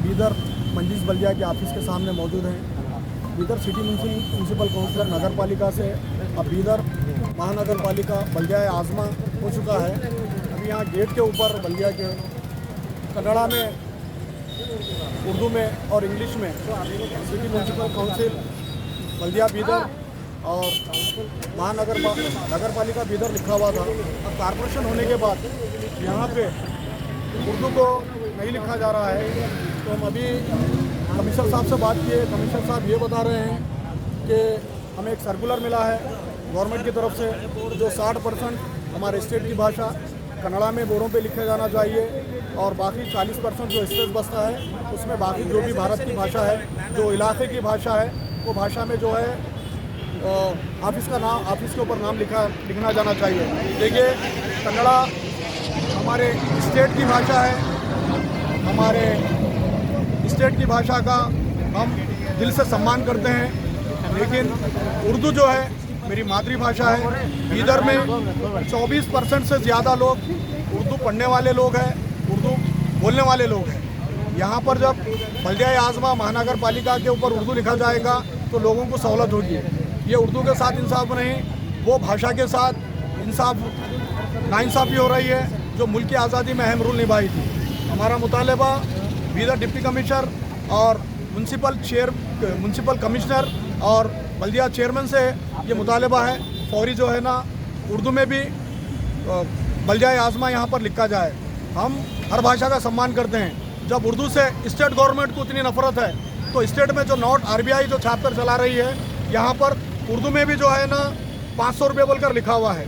बीदर मंजिस बल्दिया के ऑफिस के सामने मौजूद हैं। बीदर सिटी म्यूनसिपल काउंसिलर नगर पालिका से अब बीदर महानगर पालिका बल्दिया आज़मा हो चुका है। अभी यहाँ गेट के ऊपर बल्दिया के कन्नड़ा में, उर्दू में और इंग्लिश में सिटी म्यूनसिपल काउंसिल बल्दिया बीदर और नगर पालिका बीदर लिखा हुआ था। अब कारपोरेशन होने के बाद यहाँ पे उर्दू को नहीं लिखा जा रहा है। तो हम अभी कमिश्नर साहब से बात किए। कमिश्नर साहब ये बता रहे हैं कि हमें एक सर्कुलर मिला है गवर्नमेंट की तरफ से, जो 60% हमारे स्टेट की भाषा कन्नड़ा में बोर्डों पे लिखे जाना चाहिए और बाकी 40% जो स्पेस बचता है उसमें बाकी जो भी भारत की भाषा है, जो इलाके की भाषा है, वो भाषा में जो है ऑफिस का नाम, ऑफिस के ऊपर नाम लिखना जाना चाहिए। देखिए, कन्नड़ा हमारे स्टेट की भाषा है। हमारे स्टेट की भाषा का हम दिल से सम्मान करते हैं, लेकिन उर्दू जो है मेरी मातृभाषा है। बीदर में 24% से ज़्यादा लोग उर्दू पढ़ने वाले लोग हैं, उर्दू बोलने वाले लोग हैं। यहाँ पर जब बल्दिया आज़मा महानगर पालिका के ऊपर उर्दू लिखा जाएगा तो लोगों को सहूलत होगी। ये उर्दू के साथ इंसाफ नहीं, वो भाषा के साथ नाइंसाफ़ी हो रही है जो मुल्क की आज़ादी में अहम रोल निभाई थी। हमारा मुतालबा बीदर डिप्टी कमिश्नर और म्यूनसिपल कमिश्नर और बल्दिया चेयरमैन से ये मुतालबा है, फौरी जो है ना उर्दू में भी बल्दिया आज़मा यहाँ पर लिखा जाए। हम हर भाषा का सम्मान करते हैं। जब उर्दू से स्टेट गवर्नमेंट को इतनी नफरत है तो स्टेट में जो नोट RBI जो छापकर चला रही है, यहाँ पर उर्दू में भी जो है ना 500 रुपये बोलकर लिखा हुआ है।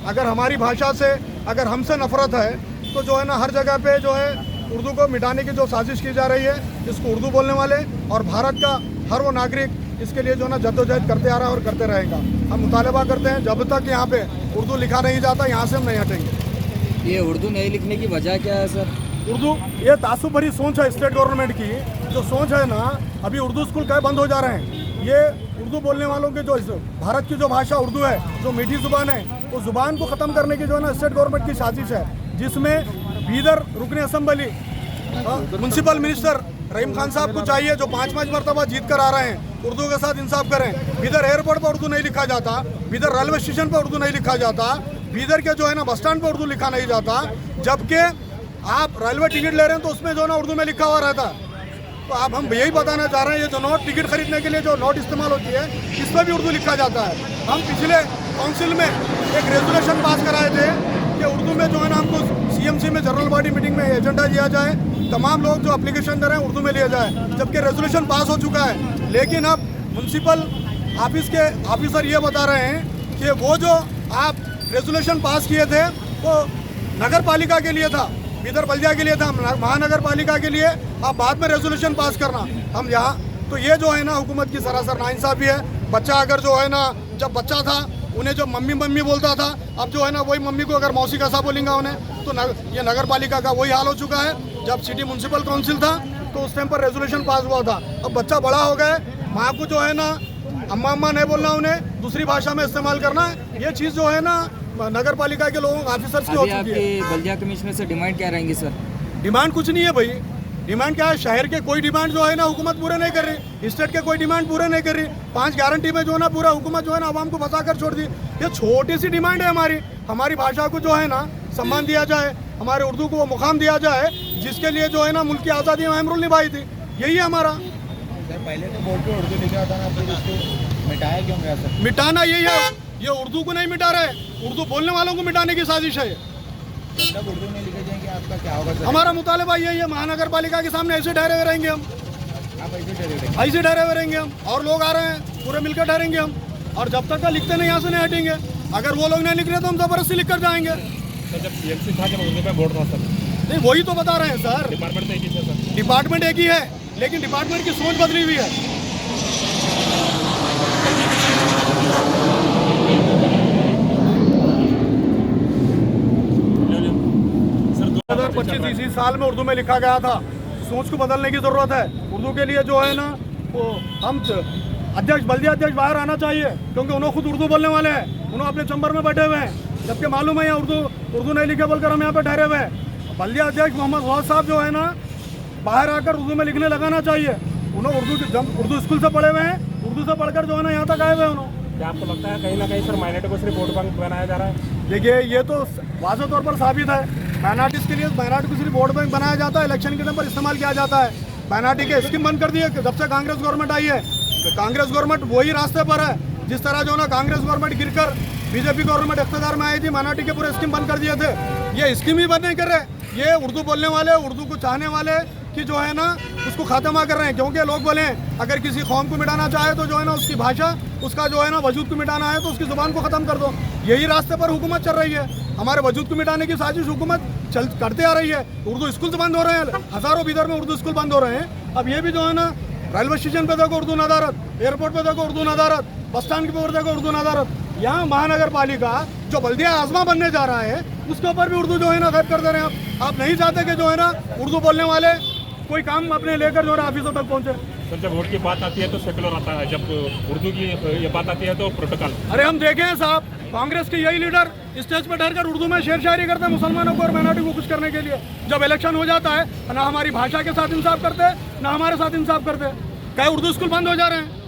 अगर हमारी भाषा से, अगर हमसे नफरत है तो जो है ना हर जगह पे जो है उर्दू को मिटाने की जो साजिश की जा रही है, इसको उर्दू बोलने वाले और भारत का हर वो नागरिक इसके लिए जो है ना जद्दोजहद करते आ रहा है और करते रहेगा। हम मुतालबा करते हैं जब तक यहाँ पे उर्दू लिखा नहीं जाता, यहाँ से हम नहीं हटेंगे। ये उर्दू नहीं लिखने की वजह क्या है सर? उर्दू ये तासुब भरी सोच है स्टेट गवर्नमेंट की, जो सोच है ना, अभी उर्दू स्कूल कई बंद हो जा रहे हैं। ये उर्दू बोलने वालों के जो भारत की जो भाषा उर्दू है, जो मीठी ज़ुबान है, उस ज़ुबान को ख़त्म करने की जो है ना स्टेट गवर्नमेंट की साजिश है, जिसमें बीदर रुकने असम्बली म्यूनसिपल मिनिस्टर रहीम खान साहब को चाहिए, जो 5 मरतबा जीत कर आ रहे हैं, उर्दू के साथ इंसाफ करें। बीदर एयरपोर्ट पर उर्दू नहीं लिखा जाता, बीदर रेलवे स्टेशन पर उर्दू नहीं लिखा जाता, बीदर के जो है ना बस स्टैंड पर उर्दू लिखा नहीं जाता, जबकि आप रेलवे टिकट ले रहे हैं तो उसमें जो ना उर्दू में लिखा हुआ रहता है। तो अब हम यही बताना चाह रहे हैं, ये जो नोट टिकट खरीदने के लिए जो नोट इस्तेमाल होती है, इसमें भी उर्दू लिखा जाता है। हम पिछले काउंसिल में एक रेजोल्यूशन पास कराए थे कि उर्दू में जो है ना हमको CMC में जनरल बॉडी मीटिंग में एजेंडा दिया जाए, तमाम लोग जो एप्लीकेशन दे रहे हैं उर्दू में लिया जाए, जबकि रेजोल्यूशन पास हो चुका है। लेकिन अब म्यूनसिपल ऑफिस के ऑफिसर ये बता रहे हैं कि वो जो आप रेजोल्यूशन पास किए थे वो नगर पालिका के लिए था, बीदर बल्दिया के लिए था, महानगर पालिका के लिए आप बाद में रेजोल्यूशन पास करना। हम यहाँ तो ये जो है ना हुकूमत की सरासर नाइंसाफ़ी है। बच्चा अगर जो है ना, जब बच्चा था उन्हें जो मम्मी मम्मी बोलता था, अब जो है ना वही मम्मी को अगर मौसी का सा बोलेंगे उन्हें, तो ये नगर पालिका का वही हाल हो चुका है। जब सिटी म्यूनसिपल काउंसिल था तो उस टाइम पर रेजोल्यूशन पास हुआ था। अब बच्चा बड़ा हो गया, माँ को जो है ना अम्मा अम्मा नहीं बोलना, उन्हें दूसरी भाषा में इस्तेमाल करना है। ये चीज़ जो है ना नगर पालिका के लोगों ऑफिसर्स की हो चुकी है। बल्दिया कमिश्नर से डिमांड क्या रहेंगी सर? डिमांड कुछ नहीं है भाई। डिमांड क्या है? शहर के कोई डिमांड जो है ना हुकूमत पूरे नहीं कर रही, स्टेट के कोई डिमांड पूरे नहीं कर रही। 5 गारंटी में जो है ना पूरा हुकूमत जो है ना आवाम को फंसा कर छोड़ दी। ये छोटी सी डिमांड है हमारी भाषा को जो है ना सम्मान दिया जाए, हमारे उर्दू को वो मुकाम दिया जाए जिसके लिए जो है ना मुल्क की आज़ादी में अहम रोल निभाई थी। यही है हमारा। पहले तो बोर्ड पे उर्दू लिखा था ना, फिर उसको मिटाया क्यों गया सर? मिटाना यही है, ये उर्दू को नहीं मिटा रहे, उर्दू बोलने वालों को मिटाने की साजिश है। जब उर्दू में लिखे जाएंगे आपका क्या होगा सर? हमारा मुतालबा यही है, महानगर पालिका के सामने ऐसे ठहरे हुए रहेंगे हम, आप ऐसे ठहरे हुए रहेंगे हम, और लोग आ रहे हैं पूरे मिलकर ठहरेंगे हम, और जब तक का लिखते नहीं यहाँ से नहीं हटेंगे। अगर वो लोग नहीं लिख रहे तो हम जबरदस्ती लिख कर जाएंगे। तो जब CMC था, जब उर्दू पे बोर्ड था सर, नहीं वही तो बता रहे हैं सर। डिपार्टमेंट तो एक ही है सर। डिपार्टमेंट एक ही है, लेकिन डिपार्टमेंट की सोच बदली हुई है। 2025 इसी साल में उर्दू में लिखा गया था। सोच को बदलने की ज़रूरत है। उर्दू के लिए जो है ना वो हम अध्यक्ष, बल्दिया अध्यक्ष बाहर आना चाहिए, क्योंकि उन्होंने खुद उर्दू बोलने वाले हैं, उन्होंने अपने चंबर में बैठे हुए हैं, जबकि मालूम है यहाँ उर्दू नहीं लिखे बोलकर हम यहाँ पे ठहरे हुए हैं। बल्दिया अध्यक्ष मोहम्मद गौस साहब जो है ना बाहर आकर उर्दू में लिखने लगाना चाहिए। उन्होंने उर्दू स्कूल से पढ़े हुए हैं, उर्दू से पढ़कर जो है ना यहाँ तक आए हुए हैं उन्होंने। क्या आपको लगता है कहीं ना कहीं सर माइनॉरिटी को सिर्फ वोट बैंक बनाया जा रहा है? देखिए ये तो वाज़ेह तौर पर साबित है, माइनॉरिटीज़ के लिए माइनॉरिटी को सिर्फ वोट बैंक बनाया जाता है, इलेक्शन के टाइम पर इस्तेमाल किया जाता है। माइनॉरिटी के स्कीम बंद कर दिए जब से कांग्रेस गवर्नमेंट आई है। तो कांग्रेस गवर्नमेंट वही रास्ते पर है जिस तरह जो ना कांग्रेस गवर्नमेंट गिरकर बीजेपी गवर्नमेंट इख्तियार में आई थी, माइनॉरिटी के पूरे स्कीम बंद कर दिए थे। ये स्कीम ही बंद नहीं कर रहे, ये उर्दू बोलने वाले, उर्दू को चाहने वाले कि जो है ना उसको खात्मा कर रहे हैं। क्योंकि लोग बोले अगर किसी कौम को मिटाना चाहे तो जो है ना उसकी भाषा, उसका जो है ना वजूद को मिटाना है तो उसकी ज़ुबान को ख़त्म कर दो। यही रास्ते पर हुकूमत चल रही है, हमारे वजूद को मिटाने की साजिश हुकूमत करते आ रही है। उर्दू स्कूल से बंद हो रहे हैं, हज़ारों बिदर में उर्दू स्कूल बंद हो रहे हैं। अब ये भी जो है ना रेलवे स्टेशन पे देखो उर्दू नदारत, एयरपोर्ट पे देखो उर्दू नदारत, बस स्टैंड के ऊपर देखो उर्दू नदारत। यहाँ महानगर पालिका जो बल्दिया आजमा बनने जा रहा है उसके ऊपर भी उर्दू जो है ना गायब कर दे रहे हैं। आप नहीं चाहते कि जो है ना उर्दू बोलने वाले कोई काम अपने लेकर जो है ऑफिसों तक पहुँचे। सर जब वोट की बात आती है तो सेकुलर आता है, जब उर्दू की ये बात आती है तो प्रोटोकॉल। अरे हम देखे हैं साहब, कांग्रेस के यही लीडर स्टेज पर ठहरकर उर्दू में शेर शायरी करते हैं मुसलमानों को और माइनॉरिटी को खुश करने के लिए। जब इलेक्शन हो जाता है ना हमारी भाषा के साथ इंसाफ करते, ना हमारे साथ इंसाफ करते। क्या उर्दू स्कूल बंद हो जा रहे हैं?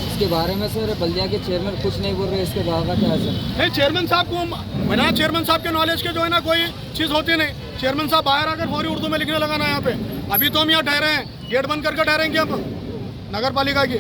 इसके बारे में सर बल्दिया के चेयरमैन कुछ नहीं बोल रहे, इसके दावा क्या है सर? नहीं, चेयरमैन साहब को बिना चेयरमैन साहब के नॉलेज के जो है ना कोई चीज़ होती नहीं। चेयरमैन साहब बाहर आकर फौरी उर्दू में लिखने लगाना यहाँ पे। अभी तो हम यहाँ ठहरे हैं, गेट बंद करके ठहरेंगे हम नगर पालिका की।